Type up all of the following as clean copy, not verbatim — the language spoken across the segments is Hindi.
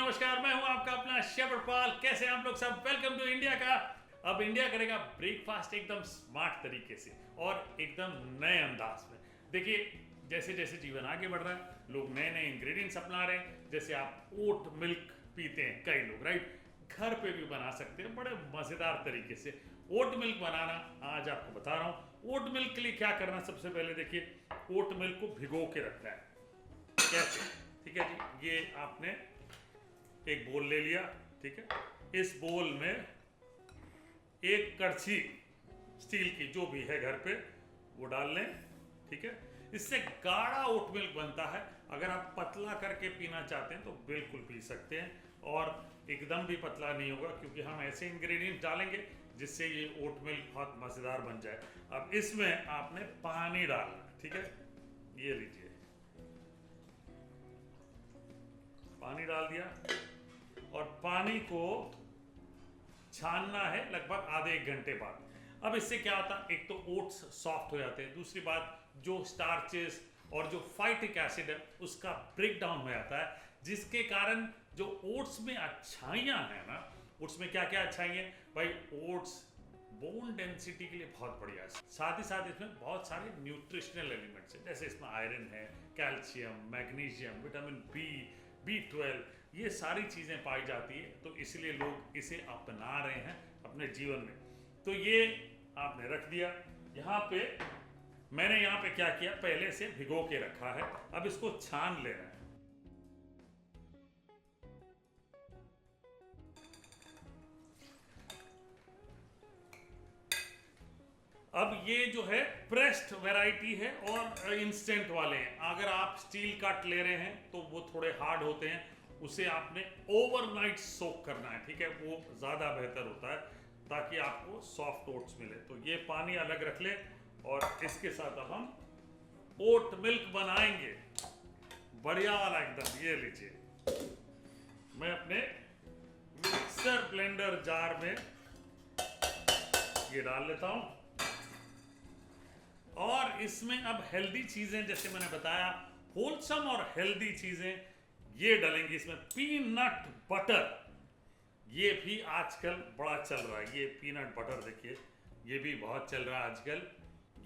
नमस्कार, मैं हूं आपका अपना शेफ पाल। कैसे हैं आप लोग सब? वेलकम टू इंडिया का। अब इंडिया करेगा ब्रेकफास्ट एकदम स्मार्ट तरीके से और एकदम नए अंदाज में। देखिए, जैसे जैसे जीवन आगे बढ़ रहा है, लोग नए नए इंग्रेडिएंट्स अपना रहे हैं। जैसे आप ओट मिल्क पीते हैं कई लोग, राइट? घर पे भी बना सकते हैं बड़े मज़ेदार तरीके से। ओट मिल्क बनाना आज आपको बता रहा हूँ। ओट मिल्क के लिए क्या करना, सबसे पहले देखिए, ओट मिल्क को भिगो के रखना है। कैसे? ठीक है जी, ये आपने एक बोल ले लिया, ठीक है। इस बोल में एक कड़छी स्टील की जो भी है घर पे वो डाल लें, ठीक है। इससे गाढ़ा ओट मिल्क बनता है। अगर आप पतला करके पीना चाहते हैं तो बिल्कुल पी सकते हैं, और एकदम भी पतला नहीं होगा क्योंकि हम ऐसे इंग्रेडिएंट डालेंगे जिससे ये ओट मिल्क बहुत मज़ेदार बन जाए। अब इसमें आपने पानी डालना, ठीक है। ये लीजिए, पानी डाल दिया और पानी को छानना है लगभग आधे एक घंटे बाद। अब इससे क्या होता है, एक तो ओट्स सॉफ्ट हो जाते हैं, दूसरी बात जो स्टार्चेस और जो फाइटिक एसिड है उसका ब्रेक डाउन हो जाता है, जिसके कारण जो ओट्स में अच्छाइयाँ हैं ना, ओट्स में क्या क्या अच्छाई हैं भाई? ओट्स बोन डेंसिटी के लिए बहुत बढ़िया है। साथ ही साथ इसमें बहुत सारे न्यूट्रिशनल एलिमेंट्स हैं, जैसे इसमें आयरन है, कैल्शियम, मैग्नीशियम, विटामिन B12, ये सारी चीज़ें पाई जाती है। तो इसलिए लोग इसे अपना रहे हैं अपने जीवन में। तो ये आपने रख दिया। यहाँ पे मैंने यहाँ पे क्या किया, पहले से भिगो के रखा है। अब इसको छान लेना है। अब ये जो है प्रेस्ड वैरायटी है और इंस्टेंट वाले हैं। अगर आप स्टील कट ले रहे हैं तो वो थोड़े हार्ड होते हैं, उसे आपने ओवरनाइट सोक करना है, ठीक है। वो ज़्यादा बेहतर होता है ताकि आपको सॉफ्ट ओट्स मिले। तो ये पानी अलग रख ले और इसके साथ अब हम ओट मिल्क बनाएंगे, बढ़िया वाला एकदम। ये लीजिए, मैं अपने मिक्सर ब्लेंडर जार में ये डाल लेता हूँ और इसमें अब हेल्दी चीज़ें, जैसे मैंने बताया, होलसम और हेल्दी चीज़ें ये डालेंगे। इसमें पीनट बटर, ये भी आजकल बड़ा चल रहा है। ये पीनट बटर देखिए, ये भी बहुत चल रहा है आजकल।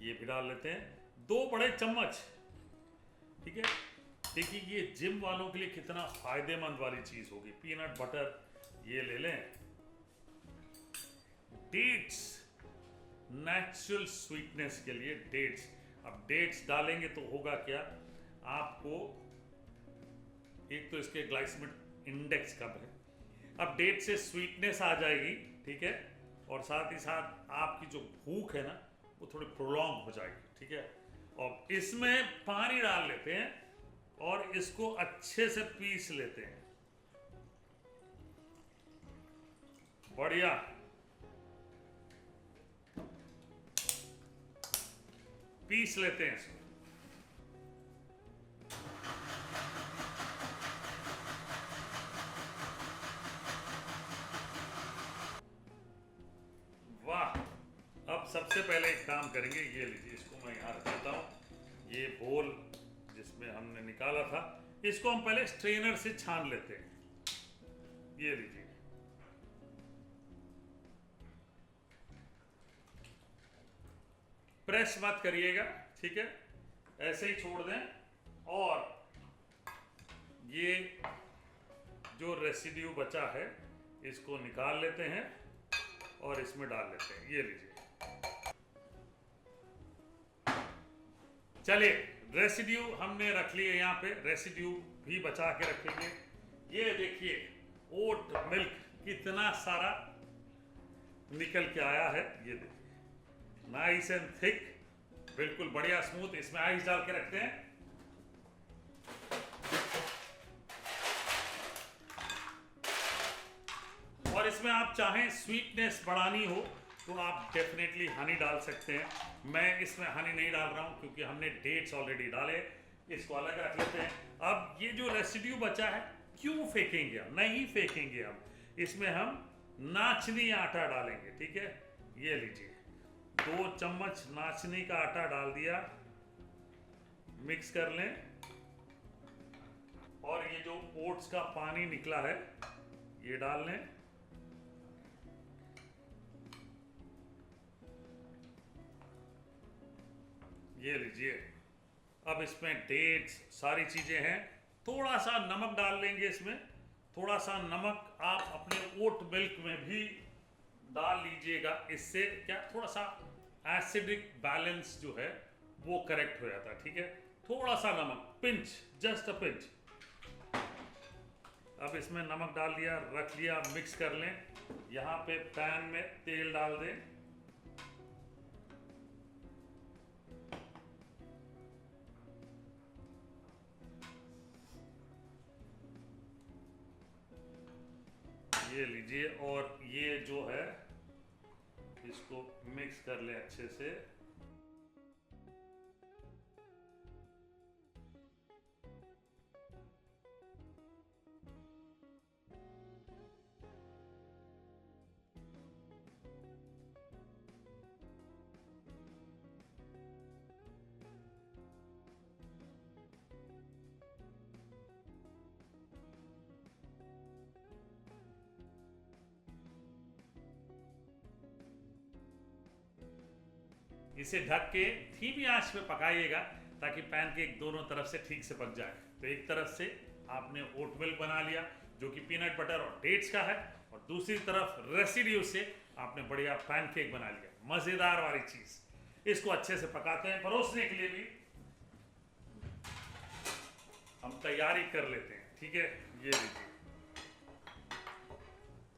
ये भी डाल लेते हैं 2 बड़े चम्मच, ठीक है। देखिए, ये जिम वालों के लिए कितना फायदेमंद वाली चीज़ होगी पीनट बटर। ये ले लें। डेट्स, नेचुरल स्वीटनेस के लिए डेट्स। अब डेट्स डालेंगे तो होगा क्या, आपको एक तो इसके ग्लाइसेमिक इंडेक्स कम है। अब डेट से स्वीटनेस आ जाएगी, ठीक है, और साथ ही साथ आपकी जो भूख है ना वो थोड़ी प्रोलॉन्ग हो जाएगी, ठीक है। और इसमें पानी डाल लेते हैं और इसको अच्छे से पीस लेते हैं, बढ़िया। पीस लेते हैं इसको। वाह! अब सबसे पहले एक काम करेंगे, ये लीजिए, इसको मैं यहाँ रख देता हूँ। ये बोल जिसमें हमने निकाला था, इसको हम पहले स्ट्रेनर से छान लेते हैं। ये लीजिए, प्रेस मत करिएगा, ठीक है, ऐसे ही छोड़ दें। और ये जो रेसिड्यू बचा है इसको निकाल लेते हैं और इसमें डाल लेते हैं। ये लीजिए, चलिए, रेसिड्यू हमने रख लिए यहाँ पे, रेसिड्यू भी बचा के रखेंगे। ये देखिए, ओट मिल्क कितना सारा निकल के आया है। ये देखिए, नाइस एंड थिक, बिल्कुल बढ़िया स्मूथ। इसमें आइस डाल के रखते हैं। और इसमें आप चाहें स्वीटनेस बढ़ानी हो तो आप डेफिनेटली हनी डाल सकते हैं। मैं इसमें हनी नहीं डाल रहा हूं क्योंकि हमने डेट्स ऑलरेडी डाले। इसको अलग रख लेते हैं। अब ये जो रेसिड्यू बचा है क्यों फेंकेंगे? हम नहीं फेंकेंगे, हम इसमें हम नाचनी आटा डालेंगे, ठीक है। ये लीजिए, 2 चम्मच नाचनी का आटा डाल दिया, मिक्स कर लें और ये जो ओट्स का पानी निकला है ये डाल लें। ये लीजिए। अब इसमें डेट्स सारी चीजें हैं। थोड़ा सा नमक डाल लेंगे इसमें। थोड़ा सा नमक आप अपने ओट मिल्क में भी डाल लीजिएगा। इससे क्या थोड़ा सा एसिडिक बैलेंस जो है वो करेक्ट हो जाता है। ठीक है, थोड़ा सा नमक, पिंच, जस्ट अ पिंच। अब इसमें नमक डाल दिया, रख लिया, मिक्स कर लें। यहाँ पे पैन में तेल डाल दें। ये लीजिए और ये जो है इसको मिक्स कर लें अच्छे से। इसे ढक के धीमी आंच पे पकाइएगा ताकि पैनकेक दोनों तरफ से ठीक से पक जाए। तो एक तरफ से आपने ओट मिल्क बना लिया जो कि पीनट बटर और डेट्स का है, और दूसरी तरफ रेसिड्यू से आपने बढ़िया पैनकेक बना लिया, मजेदार वाली चीज। इसको अच्छे से पकाते हैं। परोसने के लिए भी हम तैयारी कर लेते हैं। ठीक है, ये लीजिए,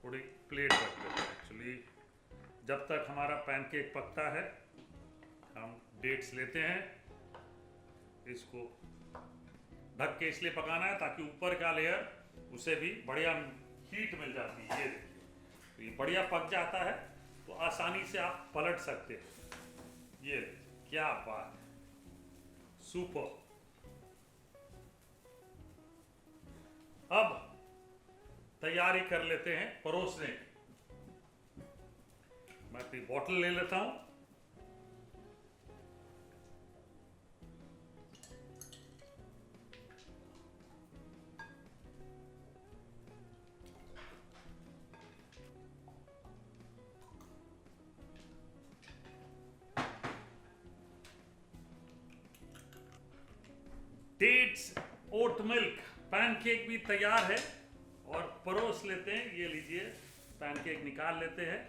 थोड़ी प्लेट रख लेते हैं। एक्चुअली जब तक हमारा पैनकेक पकता है हम डेट्स लेते हैं। इसको ढक के इसलिए पकाना है ताकि ऊपर का लेयर उसे भी बढ़िया हीट मिल जाती है। ये देखिए, तो ये बढ़िया पक जाता है तो आसानी से आप पलट सकते हैं। ये क्या बात है, सुपर। अब तैयारी कर लेते हैं परोसने की। मैं अपनी बोतल ले लेता हूं। डेट्स ओट मिल्क पैनकेक भी तैयार है और परोस लेते हैं। ये लीजिए, पैनकेक निकाल लेते हैं।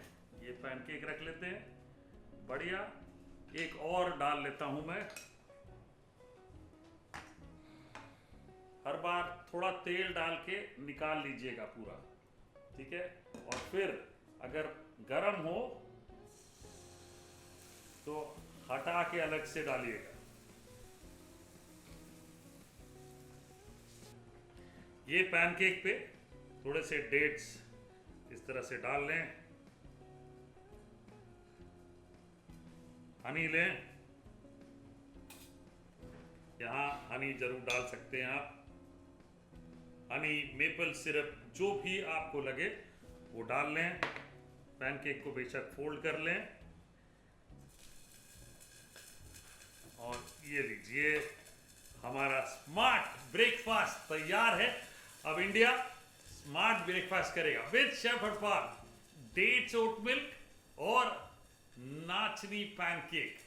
ये पैनकेक रख लेते हैं बढ़िया। एक और डाल लेता हूं मैं। हर बार थोड़ा तेल डाल के निकाल लीजिएगा पूरा। ठीक है, और फिर अगर गरम हो तो हटा के अलग से डालिएगा। ये पैनकेक पे थोड़े से डेट्स इस तरह से डाल लें। हनी लें, यहाँ हनी जरूर डाल सकते हैं आप। हनी, मेपल सिरप, जो भी आपको लगे वो डाल लें। पैनकेक को बेशक फोल्ड कर लें और ये लीजिए, हमारा स्मार्ट ब्रेकफास्ट तैयार है। अब इंडिया स्मार्ट ब्रेकफास्ट करेगा with chef Harpal, dates oat milk और नाचनी पैनकेक।